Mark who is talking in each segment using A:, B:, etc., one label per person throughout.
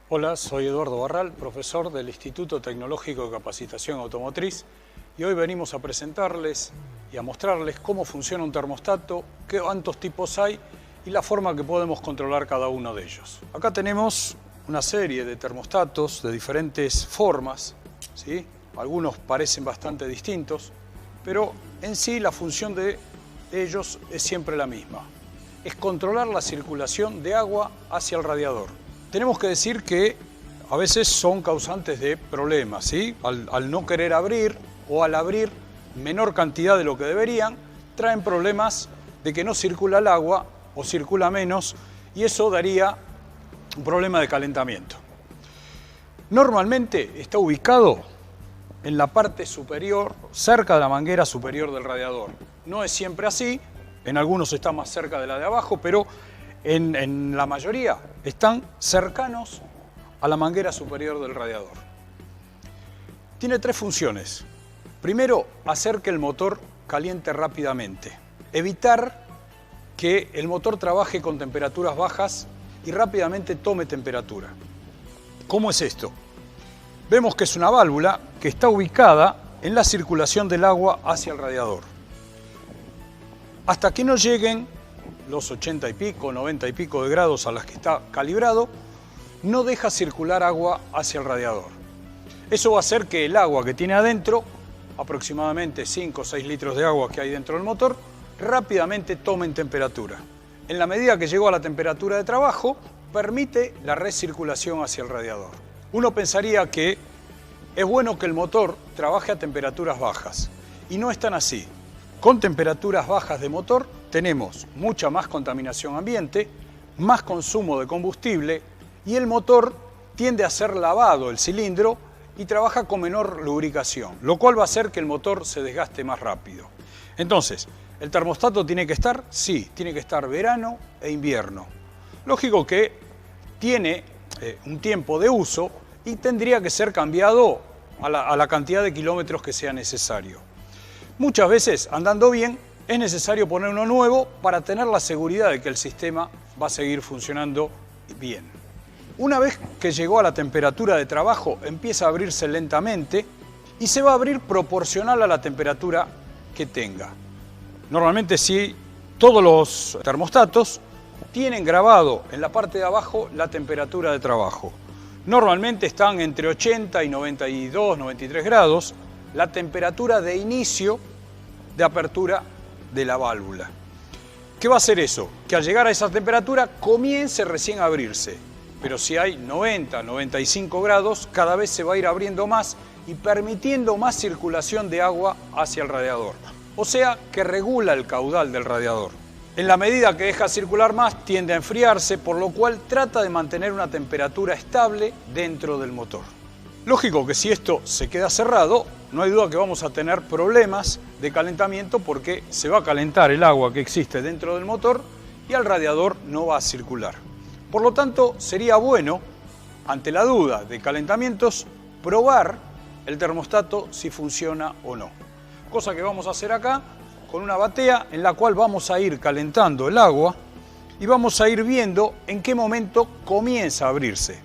A: Hola, soy Eduardo Barral, profesor del Instituto Tecnológico de Capacitación Automotriz, y hoy venimos a presentarles y a mostrarles cómo funciona un termostato, qué cuántos tipos hay y la forma que podemos controlar cada uno de ellos. Acá tenemos una serie de termostatos de diferentes formas, ¿sí? Algunos parecen bastante distintos, pero en sí la función de ellos es siempre la misma. Es controlar la circulación de agua hacia el radiador. Tenemos que decir que a veces son causantes de problemas, ¿sí? Al no querer abrir o al abrir menor cantidad de lo que deberían, traen problemas de que no circula el agua o circula menos, y eso daría un problema de calentamiento. Normalmente está ubicado en la parte superior, cerca de la manguera superior del radiador. No es siempre así, en algunos está más cerca de la de abajo, pero en la mayoría están cercanos a la manguera superior del radiador. Tiene tres funciones. Primero, hacer que el motor caliente rápidamente. Evitar que el motor trabaje con temperaturas bajas y rápidamente tome temperatura. ¿Cómo es esto? Vemos que es una válvula que está ubicada en la circulación del agua hacia el radiador. Hasta que no lleguen los 80 y pico, 90 y pico de grados a las que está calibrado, no deja circular agua hacia el radiador. Eso va a hacer que el agua que tiene adentro, aproximadamente 5 o 6 litros de agua que hay dentro del motor, rápidamente tomen temperatura. En la medida que llegó a la temperatura de trabajo, permite la recirculación hacia el radiador. Uno pensaría que es bueno que el motor trabaje a temperaturas bajas, y no es tan así. Con temperaturas bajas de motor tenemos mucha más contaminación ambiente, más consumo de combustible y el motor tiende a ser lavado el cilindro y trabaja con menor lubricación, lo cual va a hacer que el motor se desgaste más rápido. Entonces, ¿el termostato tiene que estar? Sí, tiene que estar verano e invierno. Lógico que tiene un tiempo de uso y tendría que ser cambiado a la cantidad de kilómetros que sea necesario. Muchas veces, andando bien, es necesario poner uno nuevo para tener la seguridad de que el sistema va a seguir funcionando bien. Una vez que llegó a la temperatura de trabajo, empieza a abrirse lentamente y se va a abrir proporcional a la temperatura que tenga. Normalmente, sí, todos los termostatos tienen grabado en la parte de abajo la temperatura de trabajo. Normalmente están entre 80 y 92, 93 grados. La temperatura de inicio de apertura de la válvula. ¿Qué va a hacer eso? Que al llegar a esa temperatura comience recién a abrirse, pero si hay 90, 95 grados, cada vez se va a ir abriendo más y permitiendo más circulación de agua hacia el radiador. O sea, que regula el caudal del radiador. En la medida que deja circular más, tiende a enfriarse, por lo cual trata de mantener una temperatura estable dentro del motor. Lógico que si esto se queda cerrado, no hay duda que vamos a tener problemas de calentamiento porque se va a calentar el agua que existe dentro del motor y el radiador no va a circular. Por lo tanto, sería bueno, ante la duda de calentamientos, probar el termostato si funciona o no. Cosa que vamos a hacer acá con una batea en la cual vamos a ir calentando el agua y vamos a ir viendo en qué momento comienza a abrirse.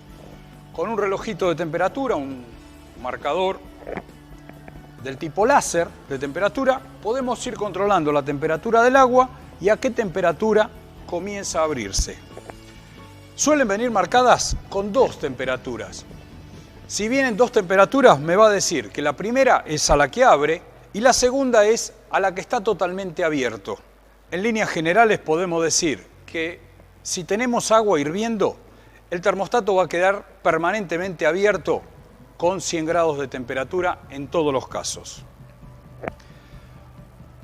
A: Con un relojito de temperatura, un marcador del tipo láser de temperatura, podemos ir controlando la temperatura del agua y a qué temperatura comienza a abrirse. Suelen venir marcadas con dos temperaturas. Si vienen dos temperaturas, me va a decir que la primera es a la que abre y la segunda es a la que está totalmente abierto. En líneas generales podemos decir que si tenemos agua hirviendo, el termostato va a quedar permanentemente abierto con 100 grados de temperatura en todos los casos.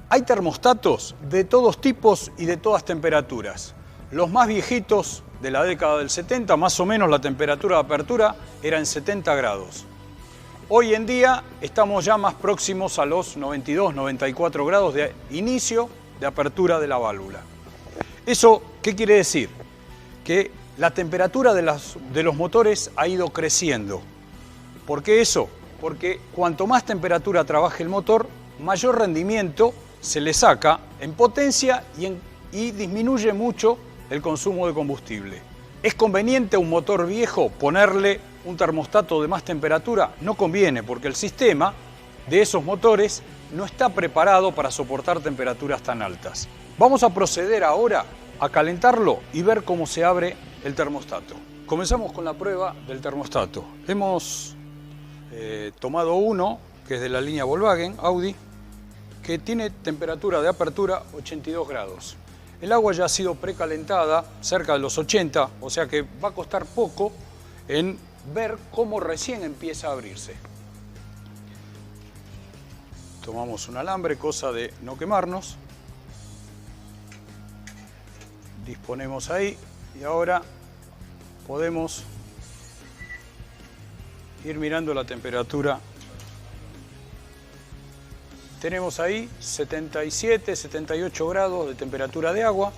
A: Hay termostatos de todos tipos y de todas temperaturas. Los más viejitos de la década del 70, más o menos la temperatura de apertura era en 70 grados. Hoy en día estamos ya más próximos a los 92, 94 grados de inicio de apertura de la válvula. ¿Eso qué quiere decir? Que la temperatura de los motores ha ido creciendo. ¿Por qué eso? Porque cuanto más temperatura trabaje el motor, mayor rendimiento se le saca en potencia y disminuye mucho el consumo de combustible. ¿Es conveniente a un motor viejo ponerle un termostato de más temperatura? No conviene, porque el sistema de esos motores no está preparado para soportar temperaturas tan altas. Vamos a proceder ahora a calentarlo y ver cómo se abre el termostato. Comenzamos con la prueba del termostato. Hemos tomado uno, que es de la línea Volkswagen, Audi, que tiene temperatura de apertura 82 grados. El agua ya ha sido precalentada, cerca de los 80, o sea que va a costar poco en ver cómo recién empieza a abrirse. Tomamos un alambre, cosa de no quemarnos. Disponemos ahí y ahora podemos ir mirando la temperatura. Tenemos ahí 77, 78 grados de temperatura de agua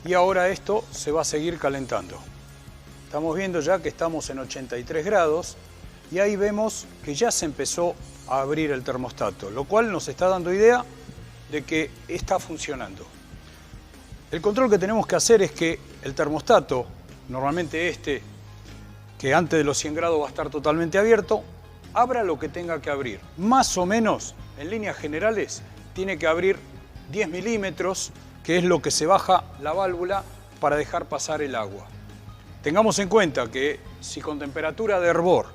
A: y ahora esto se va a seguir calentando. Estamos viendo ya que estamos en 83 grados y ahí vemos que ya se empezó a abrir el termostato, lo cual nos está dando idea de que está funcionando. El control que tenemos que hacer es que el termostato, normalmente este, que antes de los 100 grados va a estar totalmente abierto, abra lo que tenga que abrir. Más o menos, en líneas generales, tiene que abrir 10 milímetros, que es lo que se baja la válvula para dejar pasar el agua. Tengamos en cuenta que si con temperatura de hervor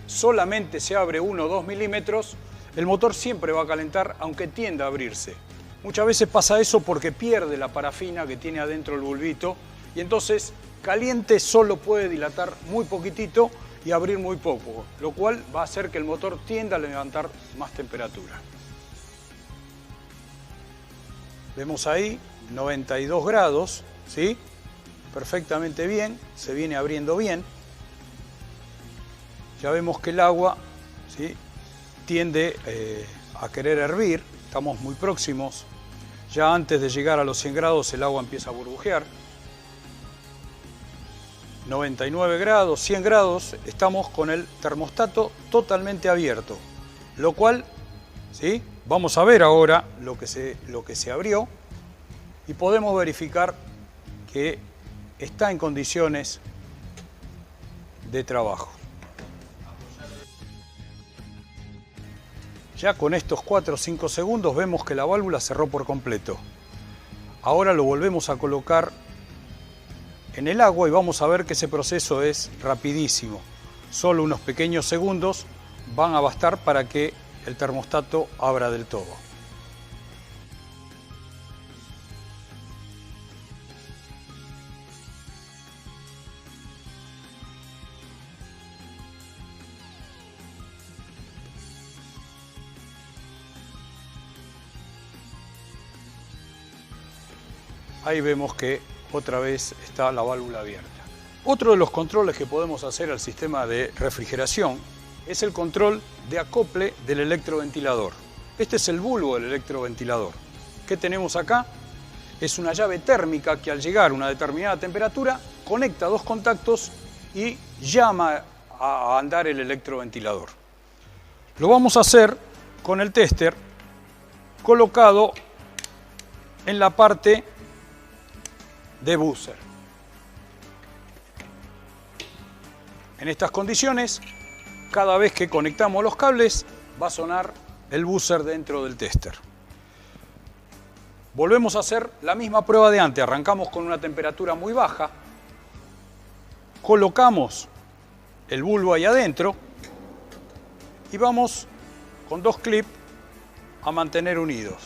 A: solamente se abre 1 o 2 milímetros, el motor siempre va a calentar aunque tienda a abrirse. Muchas veces pasa eso porque pierde la parafina que tiene adentro el bulbito y entonces caliente solo puede dilatar muy poquitito y abrir muy poco, lo cual va a hacer que el motor tienda a levantar más temperatura. Vemos ahí 92 grados, ¿sí? Perfectamente bien, se viene abriendo bien. Ya vemos que el agua, ¿sí?, tiende a querer hervir, estamos muy próximos. Ya antes de llegar a los 100 grados el agua empieza a burbujear. 99 grados, 100 grados, estamos con el termostato totalmente abierto, lo cual, ¿sí?, vamos a ver ahora lo que se abrió y podemos verificar que está en condiciones de trabajo. Ya con estos 4 o 5 segundos vemos que la válvula cerró por completo. Ahora lo volvemos a colocar en el agua y vamos a ver que ese proceso es rapidísimo. Solo unos pequeños segundos van a bastar para que el termostato abra del todo. Ahí vemos que otra vez está la válvula abierta. Otro de los controles que podemos hacer al sistema de refrigeración es el control de acople del electroventilador. Este es el bulbo del electroventilador. ¿Qué tenemos acá? Es una llave térmica que al llegar a una determinada temperatura conecta dos contactos y llama a andar el electroventilador. Lo vamos a hacer con el tester colocado en la parte de buzzer. En estas condiciones, cada vez que conectamos los cables, va a sonar el buzzer dentro del tester. Volvemos a hacer la misma prueba de antes. Arrancamos con una temperatura muy baja, colocamos el bulbo ahí adentro y vamos con 2 clips a mantener unidos.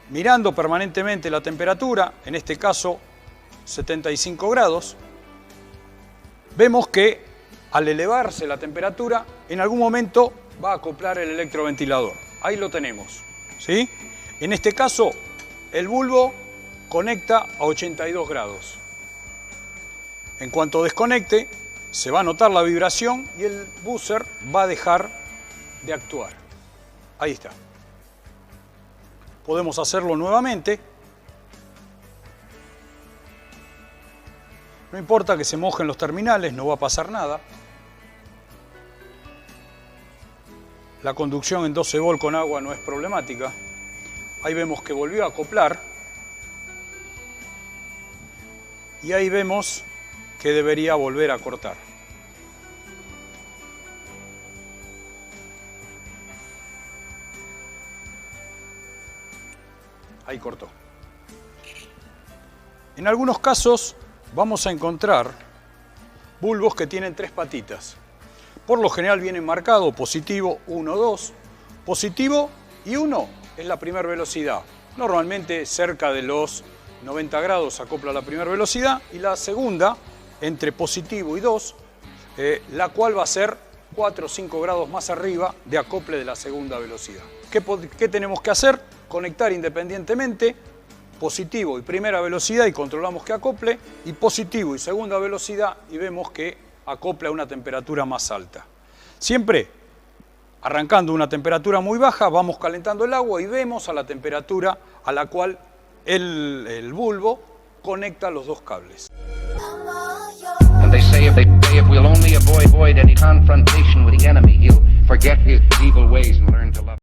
A: Mirando permanentemente la temperatura, en este caso 75 grados, vemos que al elevarse la temperatura, en algún momento va a acoplar el electroventilador. Ahí lo tenemos, ¿sí? En este caso, el bulbo conecta a 82 grados. En cuanto desconecte, se va a notar la vibración y el buzzer va a dejar de actuar. Ahí está. Podemos hacerlo nuevamente. No importa que se mojen los terminales, no va a pasar nada. La conducción en 12 volt con agua no es problemática. Ahí vemos que volvió a acoplar. y ahí vemos que debería volver a cortar. Ahí cortó. En algunos casos vamos a encontrar bulbos que tienen 3 patitas. Por lo general vienen marcados positivo 1, 2. Positivo y 1 es la primera velocidad. Normalmente cerca de los 90 grados acopla la primera velocidad y la segunda entre positivo y 2, la cual va a ser 4 o 5 grados más arriba de acople de la segunda velocidad. ¿Qué tenemos que hacer? Conectar independientemente positivo y primera velocidad y controlamos que acople, y positivo y segunda velocidad y vemos que acopla a una temperatura más alta. Siempre arrancando una temperatura muy baja, vamos calentando el agua y vemos a la temperatura a la cual el bulbo conecta los 2 cables.
B: And they say if we'll only avoid any confrontation with the enemy, he'll forget his evil ways and learn to